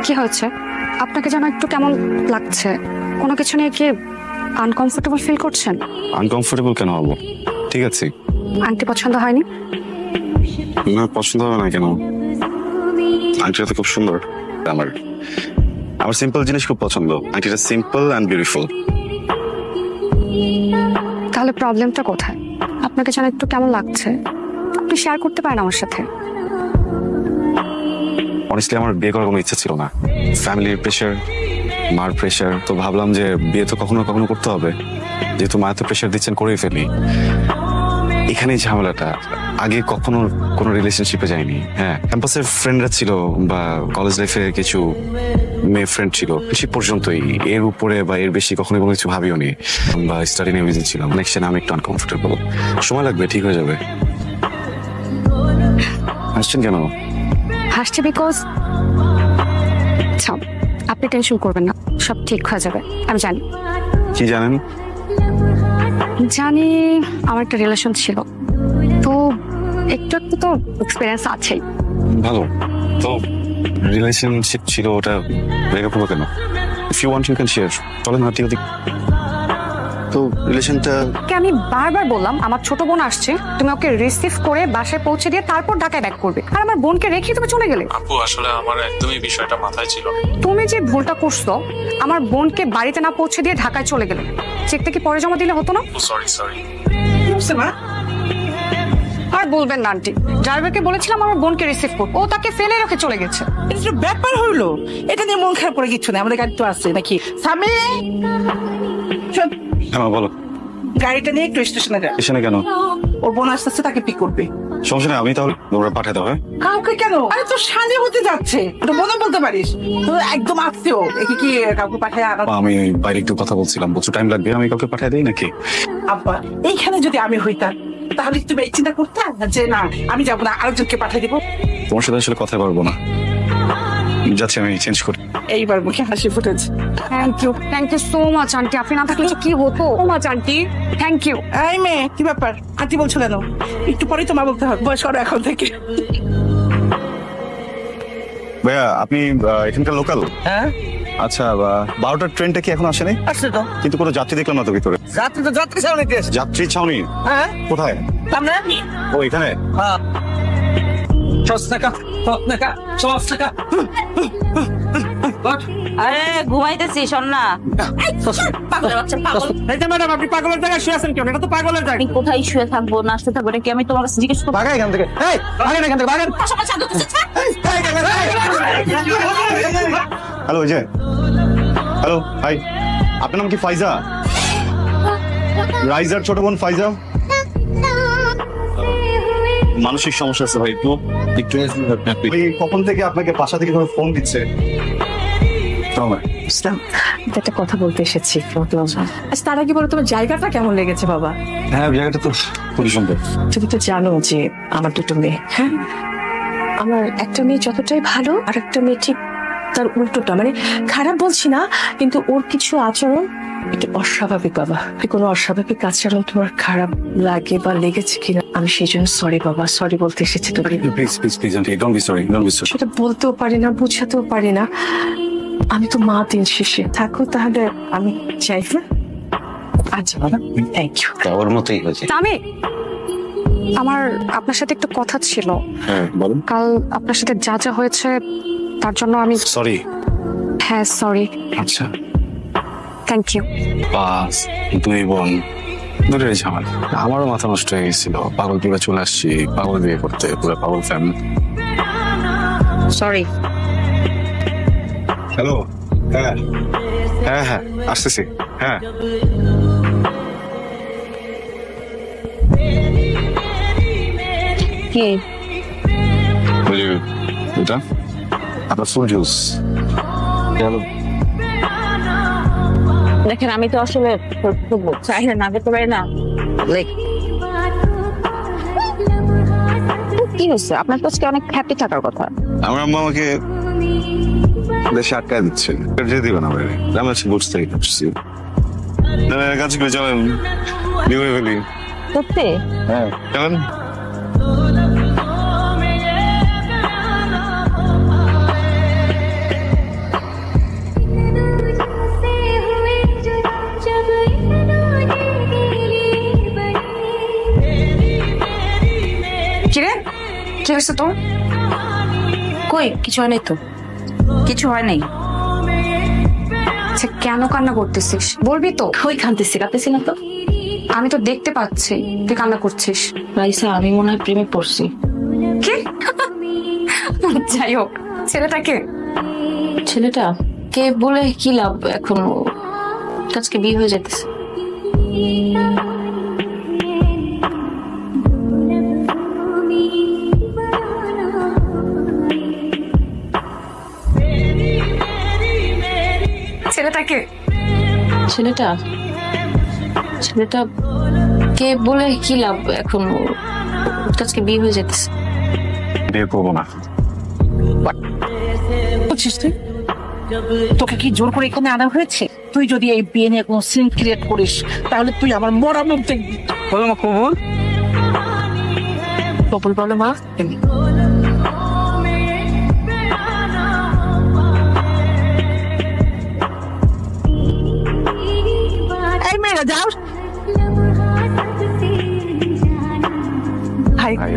কি হয়েছে? আপনাকে যেন একটু কেমন লাগছে। কোনো কিছু নিয়ে কি আনকমফোর্টেবল ফিল করছেন? আনকমফোর্টেবল কেন হবো? ঠিক আছে। আন্টি পছন্দ হয়নি? না, পছন্দ হবে না কেন? আন্টিটা তো খুব সুন্দর। আমার আমার সিম্পল জিনিস খুব পছন্দ। আন্টিটা সিম্পল অ্যান্ড বিউটিফুল। তাহলে প্রবলেমটা কোথায়? আপনাকে যেন একটু কেমন লাগছে, আপনি শেয়ার করতে পারেন আমার সাথে। অনেস্টলি আমার বিয়ে করার কোনো ইচ্ছা ছিল না। ফ্যামিলির প্রেশার, মার প্রেশার, তো ভাবলাম যে বিয়ে তো কখনো কখনো করতে হবে। যেহেতু মা তো প্রেশার দিচ্ছেন, করেই ফেলি। এখানেই ঝামেলাটা। আগে কখনো কোনো রিলেশনশিপে যাইনি। হ্যাঁ, ক্যাম্পাসের ফ্রেন্ডরা ছিল বা কলেজ লাইফে কিছু মেয়ে ফ্রেন্ড ছিল, সে পর্যন্তই। এর উপরে বা এর বেশি কখনো কোনো কিছু ভাবিও নি। বা স্টাডি নিয়ে বিজি ছিলাম। নেক্সট আমি একটু আনকমফোর্টেবল। সময় লাগবে, ঠিক হয়ে যাবে। হাসছেন কেন? হাসছে বিকজ আপনি টেনশন করবেন না, সব ঠিক হয়ে যাবে। আমি জানি। কি জানেন? জানি আমার একটা রিলেশন ছিল, তো একটু একটু তো এক্সপিরিয়েন্স আছেই। ভালো। তো রিলেশনশিপ ছিল, ওটা ব্রেকআপ হলো কেন? If you want you can share. চলেন হাঁটি ওদিক। তো রিলেশনটা আমি বারবার বললাম আমার ছোট বোন আসছে, তুমি ওকে রিসিভ করে বাসায় পৌঁছে দিয়ে তারপর ঢাকায় ব্যাক করবে, আর আমার বোনকে রেখে তুমি চলে গেলে। আপু আসলে আমার একদমই বিষয়টা মাথায় ছিল না। তুমি যে ভুলটা করছো, আমার বোনকে বাড়িতে না পৌঁছে দিয়ে ঢাকায় চলে গেলে, চেকটা কি পরে জমা দিলে হতো না? সরি আর বলবেন না আন্টি, ড্রাইভারকে বলেছিলাম আমার বোনকে রিসিভ করতে, ও তাকে ফেলে রেখে চলে গেছে। এটা যে ব্যাপার হইলো, এটা নিয়ে মন খারাপ করে কিছু নেই, আমাদের গাড়ি তো আছে নাকি। সামনে শোন, হ্যাঁ বলো। গাড়িটা নিয়ে একটু স্টেশনে যা। স্টেশনে কেন? ওর বোন আসতেছে, তাকে পিক করবে। সমস্যা নেই, আমি তাহলে ওরা পাঠিয়ে দেবো। হ্যাঁ, কাউকে কেন? আরে তোর শালি হতে যাচ্ছে, তো বোনও বলতে পারিস। তো একদম আত্মীয়, একে কি কাউকে পাঠায় আনা? আমি বাইরে একটু কথা বলছিলাম, প্রচুর টাইম লাগবে। আমি কাউকে পাঠিয়ে দিই নাকি? আব্বা, এইখানে যদি আমি হইতাম তাহলে তুমি এই চিন্তা করতে যে না আমি যাবো না, আরেকজনকে পাঠিয়ে দিব। তোমার সাথে আসলে কথা পারবো না, যাচ্ছি আমি চেঞ্জ করি। এইবার মুখে হাসি ফুটেছে। Thank you so much aunty, আপনি না থাকলে যে কি হতো। So much aunty, thank you. এই মেয়ে, কি ব্যাপার? আন্টি বলছো কেন? একটু পরেই তো মা বলতে হবে, বয়স করো এখন থেকে। ভাইয়া, আপনি এখানকার লোকাল? হ্যাঁ, আচ্ছা, 12টার ট্রেনটা কি এখন আসেনি? আসছে তো। কিন্তু কোনো যাত্রী দেখলাম না তো ভিতরে। যাত্রী তো যাত্রী ছাউনি দিয়েছে। যাত্রী ছাউনি? হ্যাঁ, কোথায়? সামনে। ও এখানে। হ্যাঁ, আরে ঘুমাইতেছি, শোন না। ম্যাডাম, আপনি পাগলের জায়গায় শুয়ে আছেন কেন? এটা তো পাগলের জায়গা। আমি কোথায় শুয়ে থাকবো না শুয়ে থাকবো এটা কি আমি তোমার কাছে জিজ্ঞেস করবো? ভাগা এখান থেকে। এই, ভাগেন এখান থেকে, ভাগেন। হ্যালো, এই যে। Hello, hi. আপনার নাম কি ফাইজা? রাইজার ছোট বোন ফাইজা। মানসিক সমস্যা আছে ভাই, একটু ওই কখন থেকে আপনাকে বাসা থেকে ফোন দিচ্ছে। একটা কথা বলতে এসেছি। আচ্ছা, তার আগে বলো তোমার জায়গাটা কেমন লেগেছে বাবা? হ্যাঁ, জায়গাটা তো খুবই সুন্দর। তুমি তো জানো যে আমার দুটো মেয়ে, হ্যাঁ, আমার একটা মেয়ে যতটাই ভালো আর একটা মেয়ে ঠিক তার উল্টোটা, মানে খারাপ বলছি না, কিন্তু ওর কিছু আচরণ একটু অস্বাভাবিক বাবা। কোনো অস্বাভাবিক আচরণ তোমার খারাপ লাগে বা লেগেছে কিনা, আমি সেই জন্য সরি বাবা, সরি বলতে এসেছি তোমাকে। Please aunty, don't be sorry, don't be sorry. সেটা বলতেও পারি না, বুঝাতেও পারি না। আমি তো মা, দিন শেষে থাকো তাহলে আমি চাই। আচ্ছা বাবা, থ্যাংক ইউ। ওর মতোই হয়েছে। আমি আমার আপনার সাথে একটু কথা ছিল। হ্যাঁ বলুন। কাল আপনার সাথে যা যা হয়েছে তার জন্য আমি সরি। হ্যাঁ সরি। আচ্ছা, থ্যাংক ইউ। বাস দুই বোন দূরের ঝামেলা। আমারও মাথা নষ্ট হয়ে গেছিল, পাগল পুরো চলে আসছি পাগল বিয়ে করতে, পুরো পাগল ফ্যামিলি। সরি। হ্যালো। হ্যাঁ হ্যাঁ হ্যাঁ, আসতেছি। হ্যাঁ, কি ওই যে এটা আপনার ফুল জুস। দেখেন, আমি তো আসলে চাহিদা না করতে পারি না। লাইক কি হচ্ছে? আপনার তো আজকে অনেক হ্যাপি থাকার কথা। আমার আম্মা আমাকে দেশে আটকায় দিচ্ছে, যেতে দিবে না বাইরে। আমি আছি বুঝতেই পারছি। কাজ করে চলেন, বিয়ে করে ফেলি। সত্যি? হ্যাঁ চলেন। কি হয়েছে তোর? কই কিছু হয় নাই তো। কিছু হয় নাই। আচ্ছা কেন কান্না করতেছিস বলবি তো? কই কাঁদতেছি না তো। আমি তো দেখতে পাচ্ছি তুই কান্না করছিস। রাইসা আমি মনে হয় প্রেমে পড়ছি। কি? যাই হোক, ছেলেটাকে ছেলেটা কে বলে কি লাভ, এখন আজকে বিয়ে হয়ে যেতেছে। ছেলেটাকে ছেলেটা কে বলে কি লাভ, এখন আজকে বিয়ে হয়ে যেতেছে। বিয়ে করবো না। বুঝছিস তুই? তোকে কি জোর করে এখানে আনা হয়েছে? তুই যদি এই বিয়ে নিয়ে কোনো সিন ক্রিয়েট করিস তাহলে তুই আমার মরা মুখ দেখবি। বলো মা কবুল। কবুল বলো মা। এই মেয়েরা যাও। ভাই ভাই